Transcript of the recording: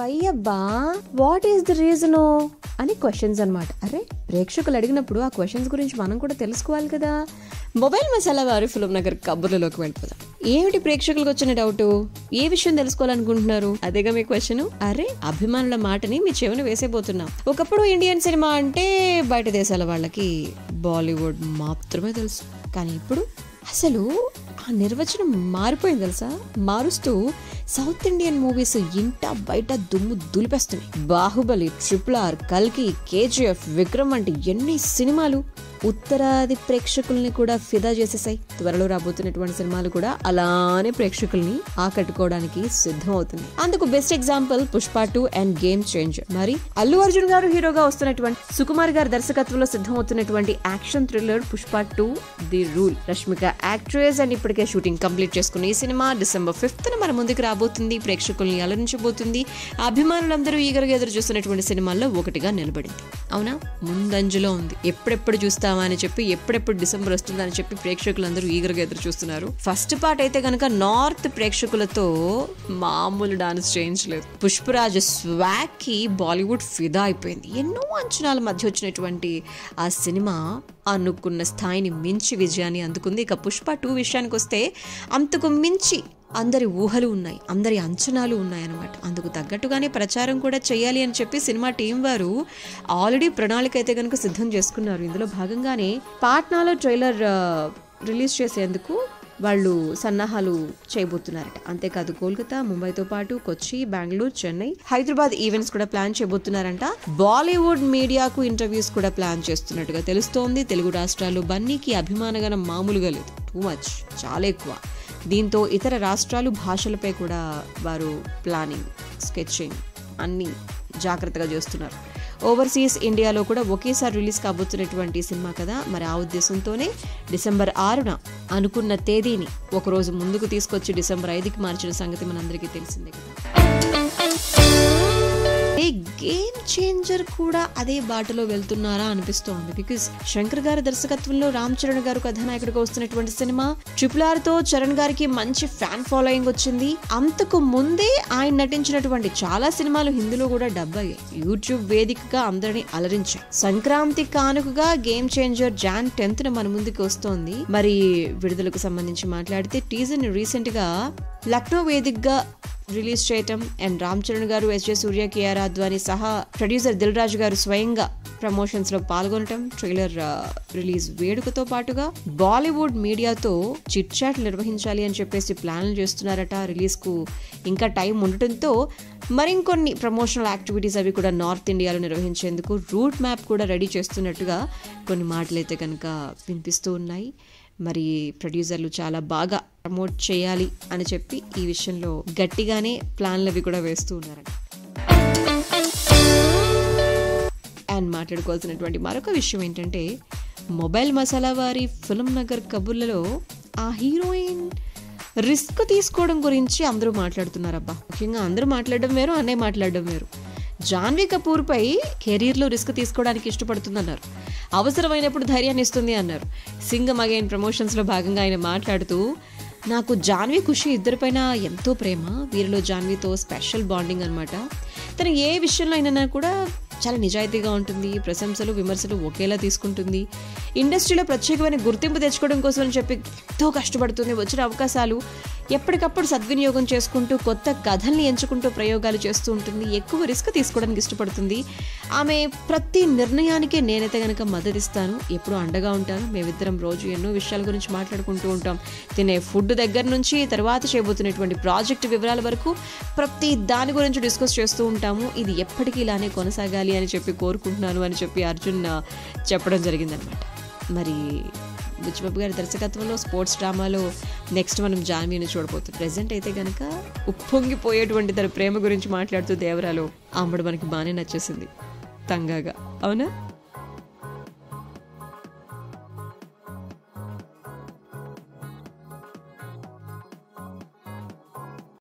Why అబ్బా, what is the reason అని questions అనమాట. అరే ప్రేక్షకులు అడిగినప్పుడు ఆ క్వశ్చన్స్ గురించి మనం కూడా తెలుసుకోవాలి కదా. మొబైల్ మసాలా వారి ఫిల్మ్ నగర్ కబుర్లలోకి వెళ్ళిపోదాం. ఏమిటి ప్రేక్షకులకు వచ్చిన డౌట్, ఏ విషయం తెలుసుకోవాలనుకుంటున్నారు? అదేగా మీ క్వశ్చన్. అరే అభిమానుల మాటని మీ చెవిని వేసేపోతున్నాం. ఒకప్పుడు ఇండియన్ సినిమా అంటే బయట దేశాల వాళ్ళకి బాలీవుడ్ మాత్రమే తెలుసు. కానీ ఇప్పుడు అసలు ఆ నిర్వచనం మారిపోయింది తెలుసా. మారుస్తూ సౌత్ ఇండియన్ మూవీస్ ఇంట బయట దుమ్ము దులిపేస్తున్నాయి. బాహుబలి, RRR, కల్కి, KGF, విక్రమ్ వంటి ఎన్ని సినిమాలు ఉత్తరాది ప్రేక్షకుల్ని కూడా ఫిదా చేసేసాయి. త్వరలో రాబోతున్నటువంటి సినిమాలు కూడా అలానే ప్రేక్షకుల్ని ఆకట్టుకోవడానికి సిద్ధం అవుతుంది. అందుకు best example Pushpa 2 and game changer. మరి అల్లు అర్జున్ గారు హీరోగా వస్తున్నటువంటి, సుకుమార్ గారి దర్శకత్వంలో సిద్ధం అవుతున్నటువంటి action thriller Pushpa 2 the rule. Rashmika actress and ఇప్పటికే షూటింగ్ కంప్లీట్ చేసుకున్న ఈ సినిమా December 5th మన ముందుకు రాబోతుంది. ప్రేక్షకుల్ని అలరించబోతుంది. అభిమానులందరూ ఈగరగా ఎదురు చూస్తున్నటువంటి సినిమాల్లో ఒకటిగా నిలబడింది. అవునా, ముందంజలో ఉంది. ఎప్పుడెప్పుడు చూస్తా అని చెప్పి, ఎప్పుడెప్పుడు డిసెంబర్ వస్తుందని చెప్పి ప్రేక్షకులందరూ ఈగర్గా ఎదురు చూస్తున్నారు. ఫస్ట్ పార్ట్ అయితే గనక నార్త్ ప్రేక్షకులతో మామూలు డాన్స్ చేయించలేదు. పుష్పరాజ్ స్వాగ్ కి బాలీవుడ్ ఫిదా అయిపోయింది. ఎన్నో అంచనాల మధ్య వచ్చినటువంటి ఆ సినిమా అనుకున్న స్థాయిని మించి విజయాన్ని అందుకుంది. ఇక పుష్ప 2 విషయానికి వస్తే అంతకు మించి అందరి ఊహలు ఉన్నాయి, అందరి అంచనాలు ఉన్నాయన్నమాట. అందుకు తగ్గట్టుగానే ప్రచారం కూడా చేయాలి అని చెప్పి సినిమా టీం వారు ఆల్రెడీ ప్రణాళిక అయితే కనుక సిద్ధం చేసుకున్నారు. ఇందులో భాగంగానే పాట్నాలో ట్రైలర్ రిలీజ్ చేసేందుకు వాళ్ళు సన్నాహాలు చేయబోతున్నారట. అంతేకాదు కోల్కతా, ముంబైతో పాటు కొచ్చి, బెంగళూరు, చెన్నై, హైదరాబాద్ ఈవెంట్స్ కూడా ప్లాన్ చేయబోతున్నారంట. బాలీవుడ్ మీడియాకు ఇంటర్వ్యూస్ కూడా ప్లాన్ చేస్తున్నట్టుగా తెలుస్తోంది. తెలుగు రాష్ట్రాల్లో బన్నీకి అభిమానగణం మామూలుగా లేదు, టూ మచ్, చాలా ఎక్కువ. దీంతో ఇతర రాష్ట్రాలు, భాషలపై కూడా వారు ప్లానింగ్, స్కెచింగ్ అన్ని జాగ్రత్తగా చేస్తున్నారు. ఓవర్సీస్ ఇండియాలో కూడా ఒకేసారి రిలీజ్ కాబోతున్నటువంటి సినిమా కదా. మరి ఆ ఉద్దేశంతోనే December 6న అనుకున్న తేదీని ఒకరోజు ముందుకు తీసుకొచ్చి December 5కి మార్చిన సంగతి మనందరికీ తెలిసిందే కదా. గేమ్ చేంజర్ కూడా అదే బాటలో వెళ్తున్నారా అనిపిస్తోంది. బికాస్ శంకర్ గారి దర్శకత్వంలో రామ్ చరణ్ గారు కథానాయకుడిగా వస్తున్నటువంటి సినిమా. RRR తో చరణ్ గారికి మంచి ఫ్యాన్ ఫాలోయింగ్ వచ్చింది. అంతకు ముందే ఆయన నటించినటువంటి చాలా సినిమాలు హిందీలో కూడా డబ్ అయ్యాయి. యూట్యూబ్ వేదికగా అందరినీ అలరించాయి. సంక్రాంతి కానుకగా గేమ్ చేంజర్ Jan 10th మన ముందుకు వస్తోంది. మరి విడుదలకు సంబంధించి మాట్లాడితే టీజర్ ని రీసెంట్ గా లక్నో వేదికగా రిలీజ్ చేయటం అండ్ రామ్ చరణ్ గారు, S.J. సూర్య, KR అద్వానీ సహా ప్రొడ్యూసర్ దిల్ రాజు గారు స్వయంగా ప్రమోషన్స్ లో పాల్గొనటం, ట్రైలర్ రిలీజ్ వేడుకతో పాటుగా బాలీవుడ్ మీడియాతో చిట్ చాట్ నిర్వహించాలి అని చెప్పేసి ప్లాన్లు చేస్తున్నారట. రిలీజ్ కు ఇంకా టైం ఉండటంతో మరికొన్ని ప్రమోషనల్ యాక్టివిటీస్ అవి కూడా నార్త్ ఇండియాలో నిర్వహించేందుకు రూట్ మ్యాప్ కూడా రెడీ చేస్తున్నట్టుగా కొన్ని మాటలైతే కనుక వినిపిస్తూ ఉన్నాయి. మరి ప్రొడ్యూసర్లు చాలా బాగా ప్రమోట్ చేయాలి అని చెప్పి ఈ విషయంలో గట్టిగానే ప్లాన్లు అవి కూడా వేస్తూ ఉన్నారంట. అండ్ మాట్లాడుకోవాల్సినటువంటి మరొక విషయం ఏంటంటే, మొబైల్ మసాలా వారి ఫిల్మ్ నగర్ కబుర్లలో ఆ హీరోయిన్ రిస్క్ తీసుకోవడం గురించి అందరూ మాట్లాడుతున్నారబ్బా. ముఖ్యంగా అందరూ మాట్లాడడం వేరు, అన్నయ్య మాట్లాడడం వేరు. జాన్వీ కపూర్ పై కెరీర్లో రిస్క్ తీసుకోవడానికి ఇష్టపడుతుందన్నారు. అవసరమైనప్పుడు ధైర్యాన్ని ఇస్తుంది అన్నారు. సింగమ్ అగైన్ ప్రమోషన్స్ లో భాగంగా ఆయన మాట్లాడుతూ, నాకు జాన్వీ, ఖుషి ఇద్దరిపైన ఎంతో ప్రేమ. వీరిలో జాన్వీతో స్పెషల్ బాండింగ్ అనమాట. తను ఏ విషయంలో అయినా కూడా చాలా నిజాయితీగా ఉంటుంది. ప్రశంసలు, విమర్శలు ఒకేలా తీసుకుంటుంది. ఇండస్ట్రీలో ప్రత్యేకమైన గుర్తింపు తెచ్చుకోవడం కోసం అని చెప్పి ఎంతో కష్టపడుతుంది. వచ్చిన అవకాశాలు ఎప్పటికప్పుడు సద్వినియోగం చేసుకుంటూ కొత్త కథల్ని ఎంచుకుంటూ ప్రయోగాలు చేస్తూ ఉంటుంది. ఎక్కువ రిస్క్ తీసుకోవడానికి ఇష్టపడుతుంది. ఆమె ప్రతి నిర్ణయానికి నేనైతే కనుక మద్దతిస్తాను, ఎప్పుడూ అండగా ఉంటాను. మేమిద్దరం రోజు ఎన్నో విషయాల గురించి మాట్లాడుకుంటూ ఉంటాం. తినే ఫుడ్ దగ్గర నుంచి తర్వాత చేయబోతున్నటువంటి ప్రాజెక్ట్ వివరాల వరకు ప్రతి దాని గురించి డిస్కస్ చేస్తూ ఉంటాము. ఇది ఎప్పటికీ ఇలానే కొనసాగాలి అని చెప్పి కోరుకుంటున్నాను అని చెప్పి అర్జున్ చెప్పడం జరిగిందనమాట. మరి బుచ్చిబాబు గారి దర్శకత్వంలో స్పోర్ట్స్ డ్రామాలో నెక్స్ట్ మనం జాన్వీని చూడబోతున్నాం. ప్రెజెంట్ అయితే కనుక ఉప్పొంగిపోయేటువంటి తన ప్రేమ గురించి మాట్లాడుతూ దేవరాలో ఆమెడు మనకి బాగానే నచ్చేసింది తంగాగా. అవునా?